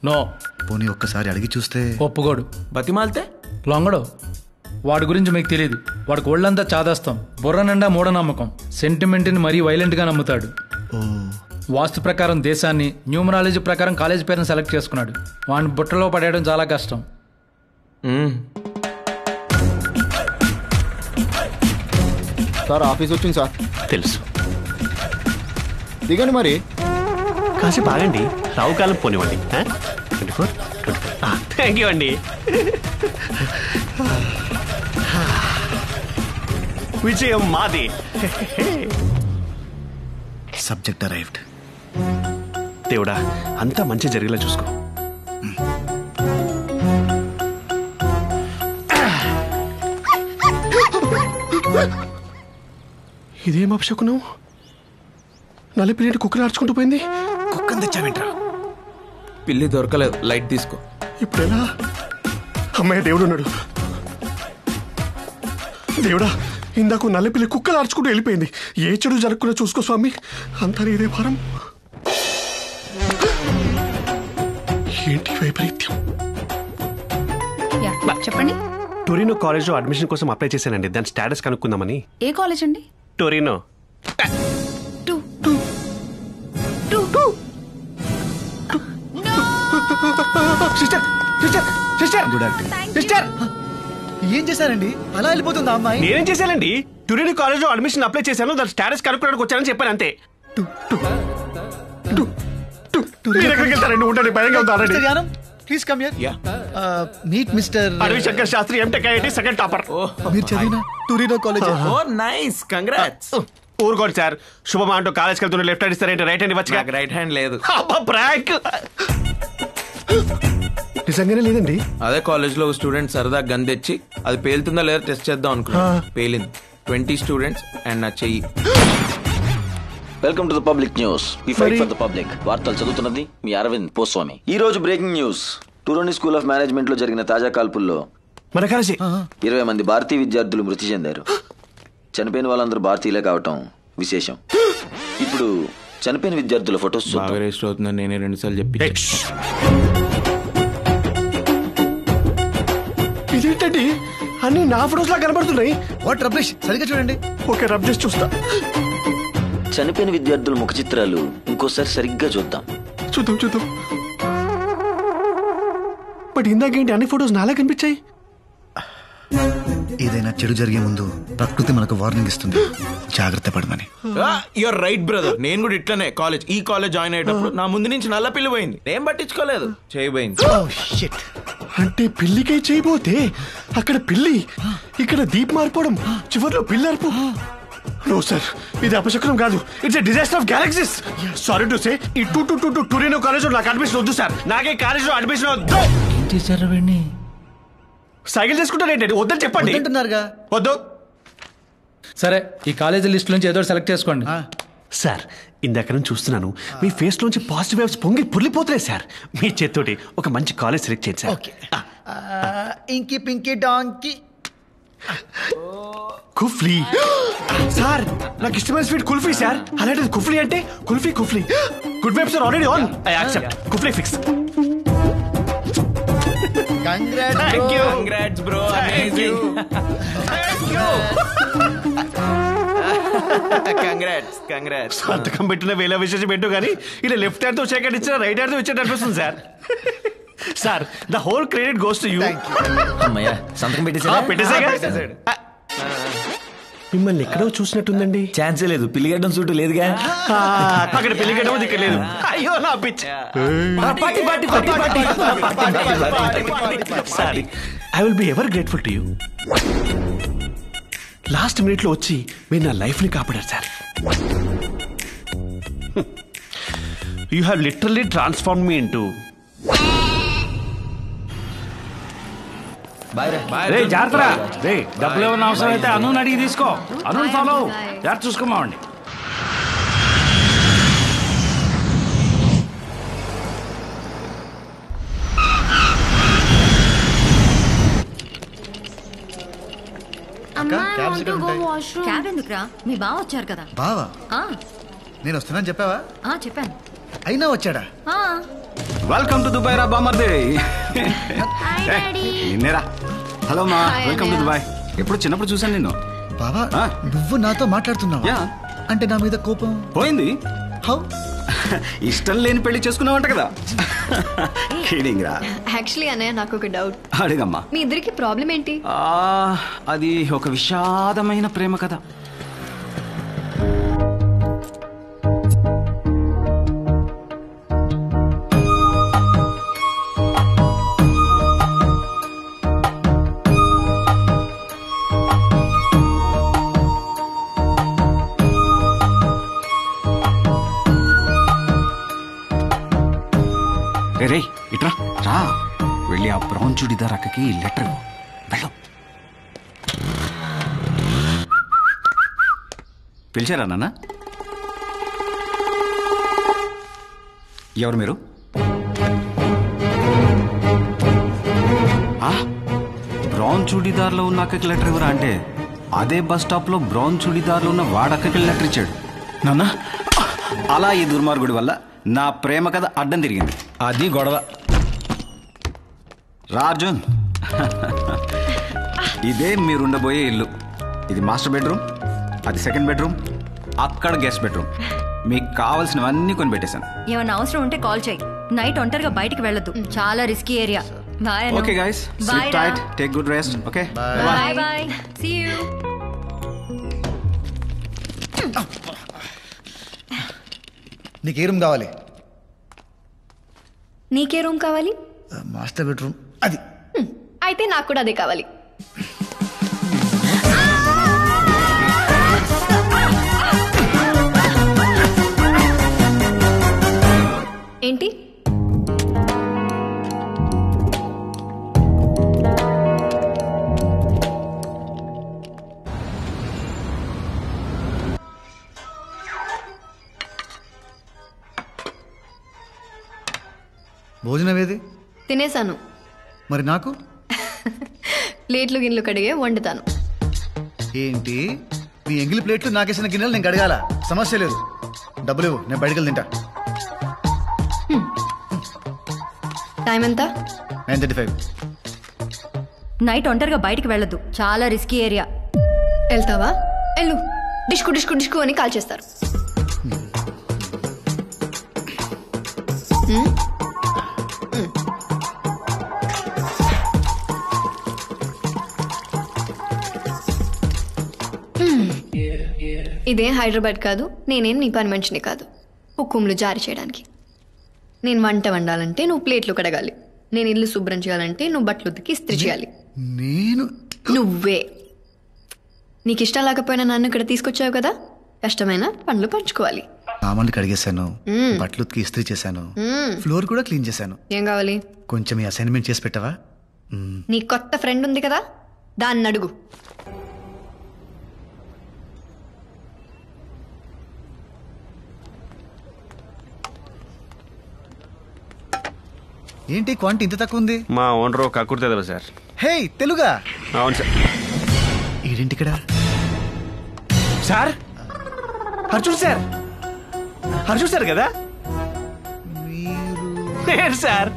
No. పోనీ ఒక్కసారి అడిగి చూస్తే? ఒప్పుకోడు. బతిమాలితే లొంగడు. వాడి గురించి మీకు తెలియదు. వాడికి ఒళ్ళంతా చాదాస్తాం, బుర్ర నిండా మూఢనమ్మకం, సెంటిమెంట్ని మరీ వైలెంట్గా నమ్ముతాడు. వాస్తు ప్రకారం దేశాన్ని, న్యూమరాలజీ ప్రకారం కాలేజ్ పేరుని సెలెక్ట్ చేసుకున్నాడు. వాడిని బుట్టలో పడేయడం చాలా కష్టం. సార్ ఆఫీస్ వచ్చింది సార్. తెలుసు. దిగండి మరి. కాసేపు ఆగండి, రావు కాలం పోనివ్వండి. 24 థ్యాంక్ యూ అండి. విజయం మాది. Subject arrived. దేవుడా, అంతా మంచి జరిగేలా చూసుకో. ఇదేం అపశకునం? నలిపిలేటి కుక్కలు ఆడుచుకుంటూ పోయింది. కుక్కని తెచ్చావేంట్రా? పిల్లి దొరకలేదు, లైట్ తీసుకో. ఇప్పుడు ఎలా? అమ్మాయి దేవుడు ఉన్నాడు. దేవుడా, ఇందాక నల్లపిల్లి కుక్కలు ఆడుచుకుంటూ వెళ్ళిపోయింది. ఏ చెడు జరగకుండా చూసుకో స్వామి. అంతా నీదే భారం. ఏంటి వైపరీత్యం? చెప్పండి. టొరినో కాలేజ్ లో అడ్మిషన్ కోసం అప్లై చేశానండి. దాని స్టేటస్ కనుక్కుందామని. ఏ కాలేజ్ అండి? టొరినో. ఏం చేశారండి? అలా వెళ్ళిపోతుందా అమ్మాయి? నేనేం చేశానండి? టొరినో కాలేజ్ లో అడ్మిషన్ అప్లై చేశాను. దాని స్టేటస్ కనుక్కోడానికి వచ్చానని చెప్పాను అంతే. ఉండండి, భయంగా ఉందా? Please come here. Meet mister Adavi Shankar Sastri, MTech IIT second topper. మీరు చదివిన Torino college. Oh nice, congrats. ఊరుకోండి సార్. శుభమా అంటూ కాలేజ్కి వెళ్తున్న లెఫ్ట్ హ్యాండ్ ఇస్తారేంటి? రైట్ హ్యాండ్ ఇవ్వచ్చు. రైట్ హ్యాండ్ లేదు. ప్రాంక్. నిజంగానే లేదండి. అదే కాలేజ్ లో స్టూడెంట్ సరదా గన్ తెచ్చి అది పేలుతుందా లేదా టెస్ట్ చేద్దాం అనుకున్నా. పేలింది. 20 స్టూడెంట్స్ అండ్ నా చెయ్యి. Welcome to the public news. We fight for the public. వార్తలు చదువుతున్నది మీ అరవింద్ పోస్వామి. ఈ రోజు breaking news. Torino school of management లో జరిగిన తాజా కాల్పుల్లో 20 మంది భారతీయ విద్యార్థులు మృతి చెందారు. చనిపోయిన వాళ్ళందరూ భారతీయులే కావటం విశేషం. ఇప్పుడు చనిపోయిన విద్యార్థుల ఫొటోస్ బాగా రిజిస్టర్ అవుతుందని నేనే 2 సార్లు చెప్పి. ఇదేంటండి, అన్ని నా ఫొటోస్ లా కనబడుతున్నాయి. వాట్ రబ్లిష్, సరిగ్గా చూడండి. ఓకే, రబ్ చేసి చూస్తా. చనిపోయిన విద్యార్థుల ముఖ చిత్రాలు ఇంకోసారి సరిగ్గా చూద్దాం. చూద్దాం. బట్ ఇందాకేంటి అన్ని ఫొటోస్ నాలా కనిపించాయి? ఏదైనా చెడు జరిగే ముందు ప్రకృతి మనకు వార్నింగ్ ఇస్తుంది, జాగ్రత్త పడమని. Your right brother. నేను కూడా ఇట్లనే ఈ కాలేజ్ జాయిన్ అయ్యేటప్పుడు నా ముందు నుంచి నల్ల పిల్లి పోయింది. నేను పట్టించుకోలేదు, చేయబోయింది. అంటే పిల్లికే చేయబోతే అక్కడ పిల్లి, ఇక్కడ దీప్ మారిపోవడం, చివరిలో పిల్లి అరుపు. నో సార్, ఇది అపశకునం కాదు. It's a disaster of galaxies. Sorry to say, ఈ టొరినో కాలేజ్ లో నాకు అడ్మిషన్ వద్దు సార్. నాకే కాలేజ్ లో అడ్మిషన్ వద్దు. ఏం చేశారు వీడిని? సైకిల్ చేసుకుంటారేంటండి? వద్దని చెప్పండి. వద్దు. సరే, ఈ కాలేజీ లిస్ట్ నుంచి ఏదో సెలెక్ట్ చేసుకోండి. సార్, ఇందాక నుంచి చూస్తున్నాను, మీ ఫేస్ లోంచి పాజిటివ్ వేవ్స్ పొంగి పుర్లిపోతున్నాయి సార్. మీ చేత్తోటి ఒక మంచి కాలేజ్ సెలెక్ట్ చేయండి సార్. ఇంకి పింకి డాంకి కుఫ్లీ. సార్, నాకు ఇష్టమైన స్వీట్ కుల్ఫీ సార్. అలాంటిది కుఫ్లీ అంటే kulfi. Good vibes are already on. I accept. కుఫ్లీ fix. Congrats bro. Amazing. Congrats. సంతకం పెట్టిన వేల విశేషం పెట్టు కానీ ఇలా లెఫ్ట్ హ్యాండ్ తో సెకండ్ ఇచ్చిన రైట్ హ్యాండ్ తో ఇచ్చేట అనిపిస్తుంది sir. Sir, the whole credit goes to you. అమ్మయ్య, సంతకం పెట్టేసాడు. మిమ్మల్ని ఎక్కడో చూసినట్టుందండి. ఛాన్సే లేదు, పిల్లిగడ్డం సూటు లేదుగా. అక్కడ పిల్లిగడ్డం ఇక్కడ లేదు. అయ్యో నా పిచ్చి. Sorry, I will be ever grateful to you. Last minute లో వచ్చి మీరు నా లైఫ్ ని కాపాడారు sir. You have literally transform me into. జాగ్రత్త. డబ్బులు ఏమన్నా అవసరం అయితే అను అడిగి తీసుకో. అను ఫాలో జాగ్రత్త చూసుకోమావండి. క్యాబ్ ఎందుకురా? మీ బావ వచ్చారు కదా. బావా? నేను వస్తున్నాను చెప్పావా? చెప్పాను. అయినా వచ్చాడా? వెల్కమ్ టు దుబాయ్ రా బామర్ది. నిన్నేరా. హలో మా, వెల్కమ్ టు దుబాయ్. ఎప్పుడు చిన్నప్పుడు చూసాను నిన్ను. బావా నువ్వు నాతో మాట్లాడుతున్నావా? యా. అంటే నా మీద కోపం పోయింది. హౌ? ఇష్టం లేని పెళ్లి చేసుకున్నావంట కదా. కిడింగ్ రా. యాక్చువల్లీ అన్నయ్య నాకు ఒక డౌట్. అడిగమ్మా. మీ ఇద్దరికి ప్రాబ్లం ఏంటి? అది ఒక విషాదమైన ప్రేమ కథ. రే ఇట్రా రా, వెళ్ళి ఆ బ్రౌన్ చుడిదార్ అక్కకి లెటర్ వెళ్ళు. పిలిచారా నాన్న? ఎవరు మీరు? బ్రౌన్ చుడిదార్లో ఉన్న అక్కకి లెటర్ ఎవరా అంటే అదే బస్ స్టాప్ లో బ్రౌన్ చుడిదార్లో ఉన్న వాడక్కకి లెటర్ ఇచ్చాడు. నాన్న అలా ఈ దుర్మార్గుడి వల్ల నా ప్రేమ కథ అడ్డం తిరిగింది. అది గొడవ. రాజన్, ఇదే మీరుండబోయే ఇల్లు. ఇది మాస్టర్ బెడ్రూమ్, అది సెకండ్ బెడ్రూమ్, అక్కడ గెస్ట్ బెడ్రూమ్. మీకు కావాల్సినవన్నీ కొని పెట్టేశాను. ఏమన్నా అవసరం ఉంటే కాల్ చేయి. నైట్ ఒంటరిగా బయటికి వెళ్ళొద్దు, చాలా risky area. Bye. Okay guys, sleep tight, take good rest. Okay bye bye, see you. నీకు ఏ రూమ్ కావాలి? నీకే రూమ్ కావాలి? Master bedroom. అది అయితే నాకు కూడా అదే కావాలి. ఏంటి? భోజనం ఏది? తినేసాను. మరి నాకు? ప్లేట్లు గిన్నెలు కడిగే వండుతాను. ఏంటి నీ ఎంగిలి ప్లేట్లు నాకేసిన గిన్నెలు నేను కడగాల? సమస్య లేదు, డబ్బులు ఇవ్వు, నేను బయటకు తింటా. టైం ఎంత? 9:35. నైట్ ఒంటరిగా బయటికి వెళ్ళొద్దు, చాలా రిస్కీ ఏరియా. వెళ్తావా? వెళ్ళు. డిష్కు డిష్కు డిష్కు అని కాల్ చేస్తారు. ఇదేం హైదరాబాద్ కాదు, నేనేం నీ పని మనిషిని కాదు హుకుంలు జారీ చేయడానికి. నేను వంట వండాలంటే నువ్వు ప్లేట్లు కడగాలి, నేను ఇల్లు శుభ్రం చేయాలంటే నువ్వు బట్టలు ఉతికి ఇస్త్రీ చేయాలి. నువ్వే. నీకు ఇష్టం లేకపోయినా నన్ను ఇక్కడ తీసుకొచ్చావు కదా, కష్టమైన పనులు పంచుకోవాలి. సామాన్లు కడిగేశాను, బట్టలు ఉతికి ఇస్త్రీ చేశాను, ఫ్లోర్ కూడా క్లీన్ చేశాను. ఏం కావాలి? కొంచెం ఈ అసైన్మెంట్ చేసి పెట్టవా? నీ కొత్త ఫ్రెండ్ ఉంది కదా, దాన్ని అడుగు. ఏంటి క్వాంటిటీ ఇంత తక్కువ ఉంది? మా ఓనర్ కక్కుర్తుంది సార్. హే తెలుగా? అవును సార్. ఏంటి ఇక్కడ? Sir Arjun sir, Arjun sir కదా? నేను సార్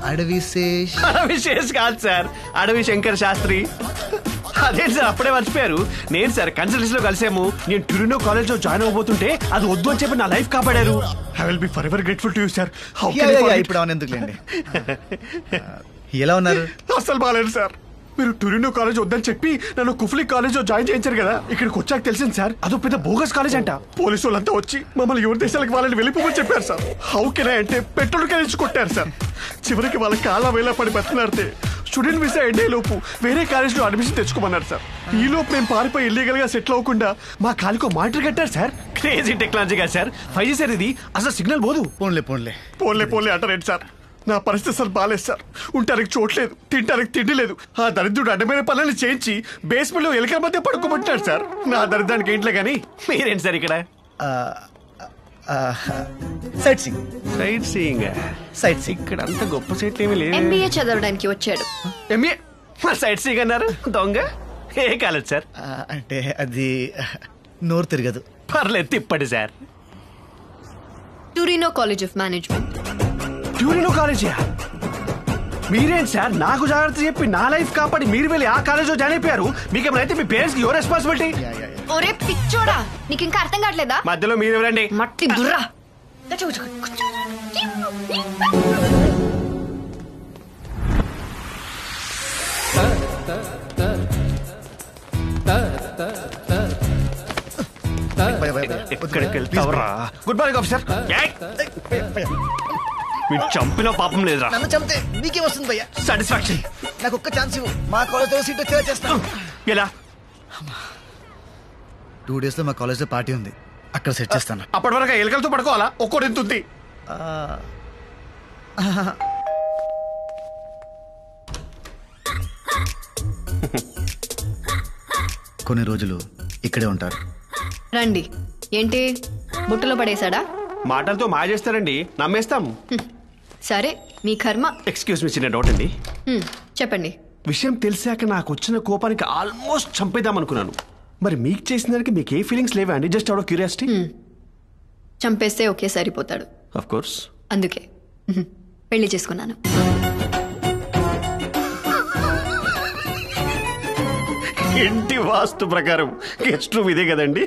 అడవి శేష్ కాదు సార్, అడవి శంకర్ శాస్త్రి. అదేంటి సార్ అప్పుడే మర్చిపోయారు? నేను సార్ కన్సల్టెన్సీ లో కలిసాము. నేను ట్యూరినో కాలేజ్ లో జాయిన్ అవ్వబోతుంటే అది వద్దు అని చెప్పి నా లైఫ్ కాపాడారు. I will be for ever grateful to you sir. ఇప్పుడు అవన్నీ ఎందుకులేండి. ఎలా ఉన్నారు? అసలు బాగాలేదు సార్. మీరు టూరినో కాలేజ్ వద్దని చెప్పి నన్ను కుఫ్లీ కాలేజ్ లో జాయిన్ చేయించారు కదా. ఇక్కడికి వచ్చాక తెలిసింది సార్, అదో పెద్ద బోగస్ కాలేజ్ అంట. పోలీసు వాళ్ళంతా వచ్చి మమ్మల్ని ఎవరి దేశాలకు వాళ్ళని వెళ్ళిపోమని చెప్పారు సార్. హౌ కెన్ ఐ అంటే పెట్రోల్ కలిసి కొట్టారు సార్. చివరికి వాళ్ళ కాళ్ళ వేళ పడి బతికినారితే స్టూడెంట్ వీసా ఎండే లోపు వేరే కాలేజ్ లో అడ్మిషన్ తెచ్చుకోమన్నారు సార్. ఈ లోపు మేము పారిపోయి ఇల్లీగల్ గా సెటిల్ అవ్వకుండా మా కాలికో మానిటర్ కట్టారు సార్. క్రేజీ టెక్నాలజీ కదా సార్. 5G సార్ ఇది, అసలు సిగ్నల్ పోదు. పోన్లే అంటారేంటి సార్? నా పరిస్థితి అసలు బాగాలేదు సార్. ఉంటానికి చోట్లేదు, తింటానికి తిండి లేదు. ఆ దరిద్రుడు అడ్డమైన పనులను చేయించి బేస్మెంట్ లో ఎలుకల మధ్య పడుకోబట్టాడు సార్. నా దరిద్రానికి ఏంట్లే కానీ మీరేంటి సార్ ఇక్కడ? Sight seeing. ఇక్కడ అంత గొప్ప సైట్లు ఏమీ లేదు. MBA చదవడానికి వచ్చాడు. MBA? సైట్ సీయింగ్ అన్నారు దొంగ. ఏ కాలేజ్ సార్? అంటే అది నోరు తిరగదు. పర్లేదు తిప్పండి సార్. Torino college of management. ప్యూరినో కాలేజీ మీరేంటి సార్ నాకు జాగ్రత్త చెప్పి నా లైఫ్ కాపాడి మీరు వెళ్ళి ఆ కాలేజ్లో జాయిన్ అయిపోయారు. మీకేమైతే మీ పేరెంట్స్ కి యువర్ రెస్పాన్సిబిలిటీ. ఒరే పిచ్చోడా, నీకు ఇంకా అర్థం కావట్లేదా? మధ్యలో మీరు ఎవరండి? మట్టి దుర్రా. ఎక్కడికి వెళ్తావరా? Good morning officer. మీరు చంపిన పాపం లేదురా. నన్ను చంపితే నీకే వస్తుంది భయ్యా సాటిస్ఫాక్షన్. నాకు ఒక్క ఛాన్స్ ఇవ్వు, మా కాలేజ్లో సీట్ వచ్చేలా చేస్తాను. ఎలా? 2 days లో మా కాలేజ్లో పార్టీ ఉంది, అక్కడ సెట్ చేస్తాను. అప్పటి వరకు ఎలుకలతో పడుకోవాలా? ఒక్కోటి ఎంత ఉంది? కొన్ని రోజులు ఇక్కడే ఉంటారు. రండి. ఏంటి బుట్టలో పడేశాడా? మాటలతో మాయ చేస్తారండి, నమ్మేస్తాం. సరే మీ కర్మ. ఎక్స్క్యూజ్ మీ, చిన్న డౌట్ అండి. చెప్పండి. విషయం తెలిసాక నాకు వచ్చిన కోపానికి ఆల్మోస్ట్ చంపేద్దాం అనుకున్నాను. మరి మీకు చేసిన దానికి మీకు ఏ ఫీలింగ్స్ లేవా అండి? Just out of curiosity. చంపేస్తే ఒకే సరిపోతాడు. Of course. అందుకే పెళ్లి చేసుకున్నాను. ఇంటి వాస్తు ప్రకారం గెస్ట్ రూమ్ ఇదే కదండి?